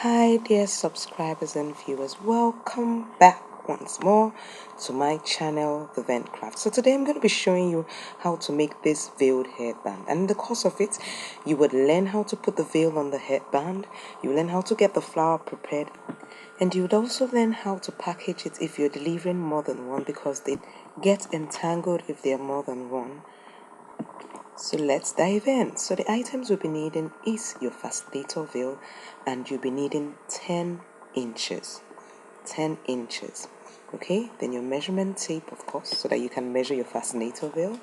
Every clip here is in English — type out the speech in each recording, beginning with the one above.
Hi dear subscribers and viewers, welcome back once more to my channel, The Ventcraft. So today I'm going to be showing you how to make this veiled headband, and in the course of it you would learn how to put the veil on the headband, you learn how to get the flower prepared, and you would also learn how to package it if you're delivering more than one, because they get entangled if there are more than one. So let's dive in. So the items we'll be needing is your fascinator veil, and you'll be needing 10 inches. 10 inches. Okay, then your measurement tape, of course, so that you can measure your fascinator veil.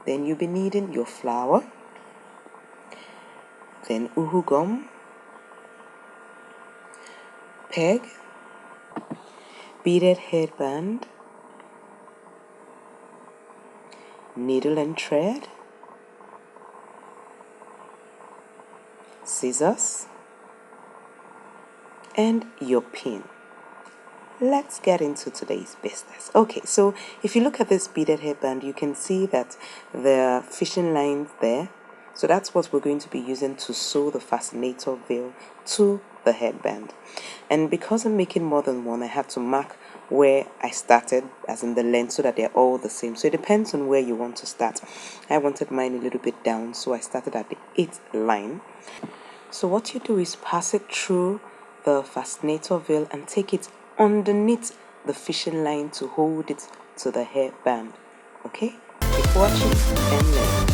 Then you'll be needing your flower, then uhu gum, peg, beaded headband, needle and thread, scissors, and your pin. Let's get into today's business. Okay, so if you look at this beaded headband, you can see that there are fishing lines there. So that's what we're going to be using to sew the fascinator veil to the headband. And because I'm making more than one, I have to mark where I started, as in the length, so that they're all the same. So it depends on where you want to start. I wanted mine a little bit down, so I started at the 8th line. So what you do is pass it through the fascinator veil and take it underneath the fishing line to hold it to the hairband. Okay? Keep watching and learn.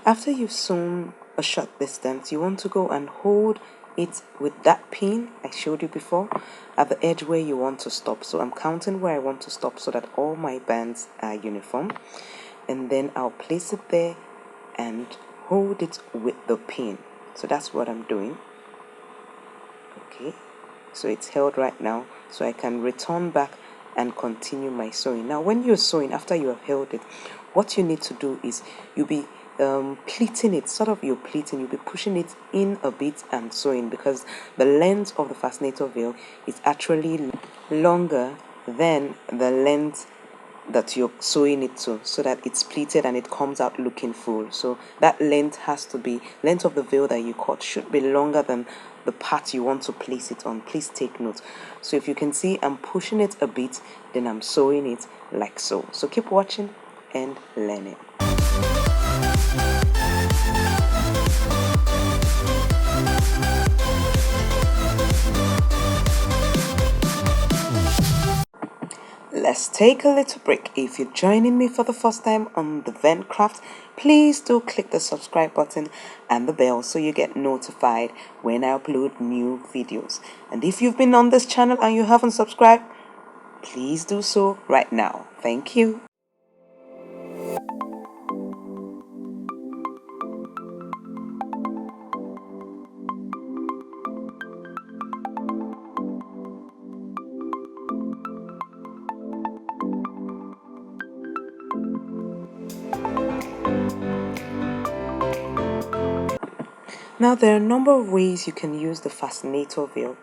After you've sewn a short distance, you want to go and hold it with that pin I showed you before at the edge where you want to stop. So I'm counting where I want to stop so that all my bands are uniform, and then I'll place it there and hold it with the pin. So that's what I'm doing. Okay, so it's held right now, so I can return back and continue my sewing. Now when you're sewing, after you have held it, what you need to do is you'll be pleating it, you'll be pushing it in a bit and sewing, because the length of the fascinator veil is actually longer than the length that you're sewing it to, so that it's pleated and it comes out looking full. So that length of the veil that you cut should be longer than the part you want to place it on. Please take note. So if you can see, I'm pushing it a bit, then I'm sewing it like so. So keep watching and learning. Let's take a little break. If you're joining me for the first time on the Ventcraft, please do click the subscribe button and the bell so you get notified when I upload new videos. And if you've been on this channel and you haven't subscribed, please do so right now. Thank you. Now there are a number of ways you can use the fascinator veil.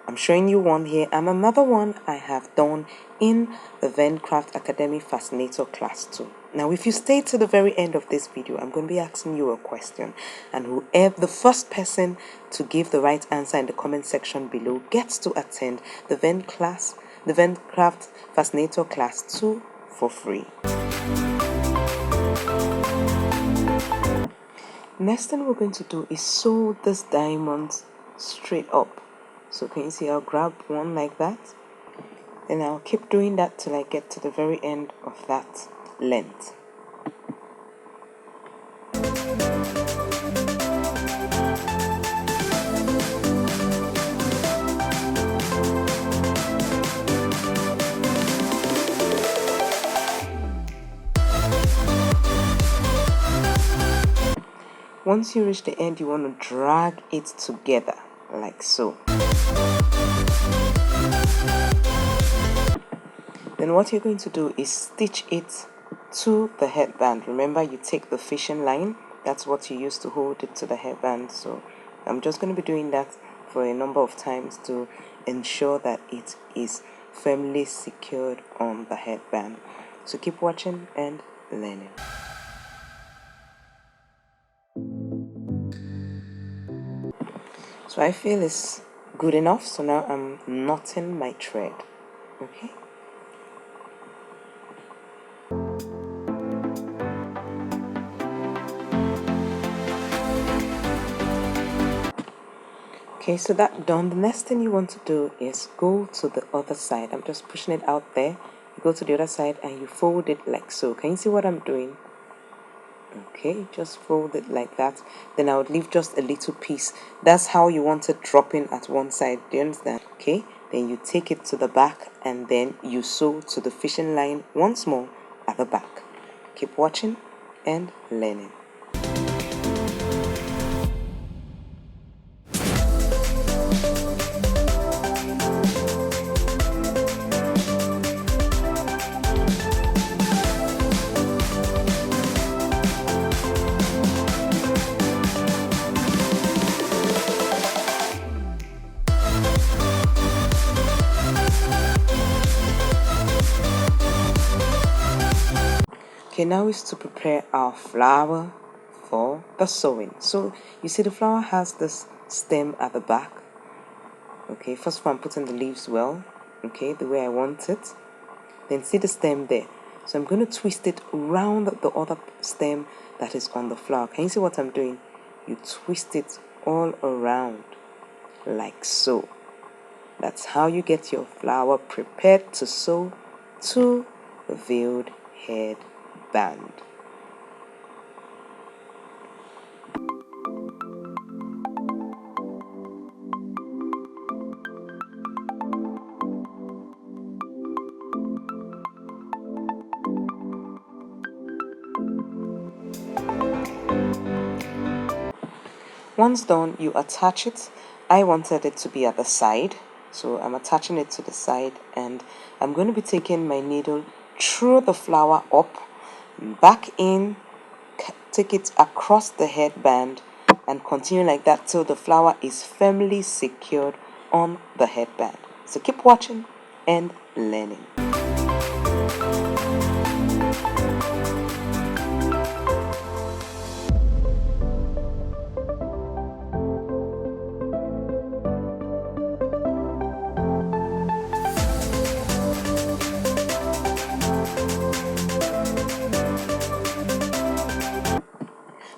I'm showing you one here, and another one I have done in the Ventcraft Academy Fascinator Class 2. Now if you stay to the very end of this video, I'm going to be asking you a question, and whoever the first person to give the right answer in the comment section below gets to attend the Ventcraft Fascinator Class 2 for free. Next thing we're going to do is sew this diamond straight up. So can you see, I'll grab one like that, and I'll keep doing that till I get to the very end of that length. Once you reach the end, you want to drag it together like so. Then what you're going to do is stitch it to the headband. Remember, you take the fishing line, that's what you use to hold it to the headband. So I'm just going to be doing that for a number of times to ensure that it is firmly secured on the headband. So keep watching and learning. So I feel it's good enough, so now I'm knotting my thread. Okay. Okay, so that done, the next thing you want to do is go to the other side. I'm just pushing it out there. You go to the other side and you fold it like so. Can you see what I'm doing? Okay, just fold it like that. Then I would leave just a little piece. That's how you want it dropping at one side. Do you understand? Okay, then you take it to the back and then you sew to the fishing line once more at the back. Keep watching and learning. Okay, now is to prepare our flower for the sewing. So you see the flower has this stem at the back. Okay, first of all I'm putting the leaves well, okay, the way I want it. Then see the stem there. So I'm going to twist it around the other stem that is on the flower. Can you see what I'm doing? You twist it all around like so. That's how you get your flower prepared to sew to the veiled headband. Once done, you attach it. I wanted it to be at the side, so I'm attaching it to the side, and I'm going to be taking my needle through the flower up, back in, take it across the headband, and continue like that till the flower is firmly secured on the headband. So keep watching and learning.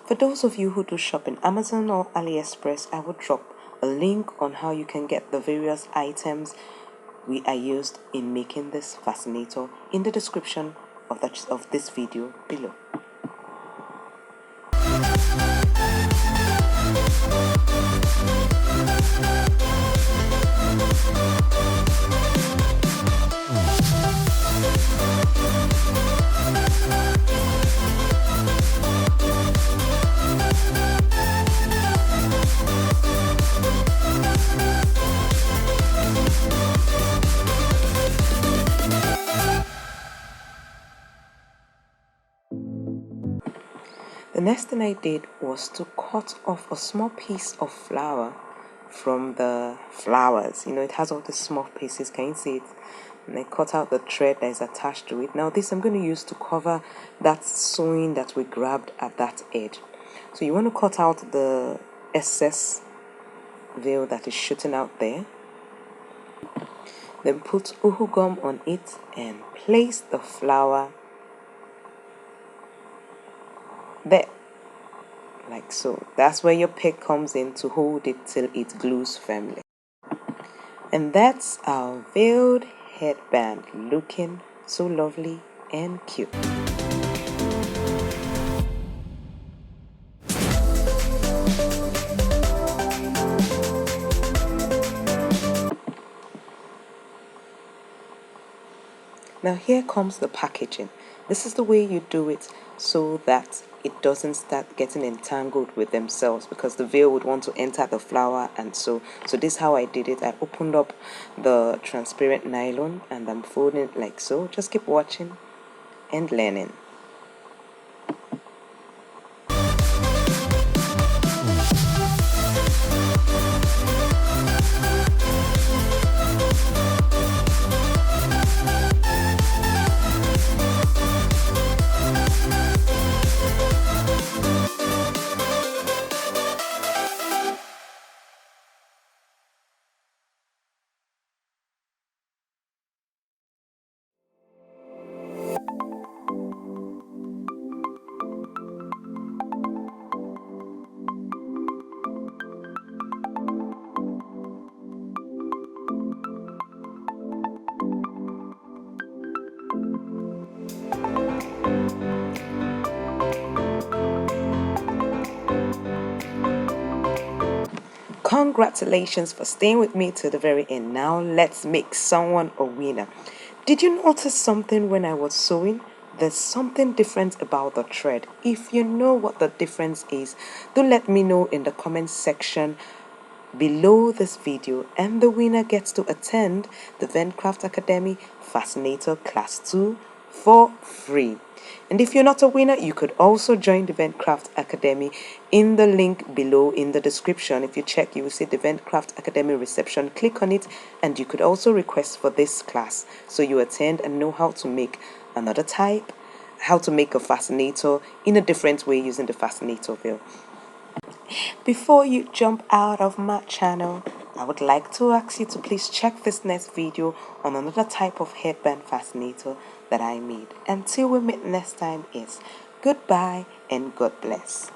For those of you who do shop in Amazon or AliExpress, I will drop a link on how you can get the various items I used in making this fascinator in the description of this video below. The next thing I did was to cut off a small piece of flower from the flowers. You know, it has all these small pieces. Can you see it? And I cut out the thread that is attached to it. Now this I'm going to use to cover that sewing that we grabbed at that edge. So you want to cut out the excess veil that is shooting out there. Then put uhu gum on it and place the flower there, like so. That's where your peg comes in to hold it till it glues firmly. And that's our veiled headband, looking so lovely and cute. Now here comes the packaging. This is the way you do it so that it doesn't start getting entangled with themselves, because the veil would want to enter the flower. And so this is how I did it. I opened up the transparent nylon and I'm folding it like so. Just keep watching and learning. Congratulations for staying with me to the very end. Now let's make someone a winner. Did you notice something when I was sewing? There's something different about the thread. If you know what the difference is, do let me know in the comment section below this video, and the winner gets to attend the Ventcraft Academy Fascinator Class 2 for free. And if you're not a winner, you could also join the Ventcraft Academy in the link below in the description. If you check, you will see the Ventcraft Academy reception. Click on it and you could also request for this class, so you attend and know how to make another type, how to make a fascinator in a different way using the fascinator wheel. Before you jump out of my channel, I would like to ask you to please check this next video on another type of headband fascinator that I made. Until we meet next time, is goodbye and God bless.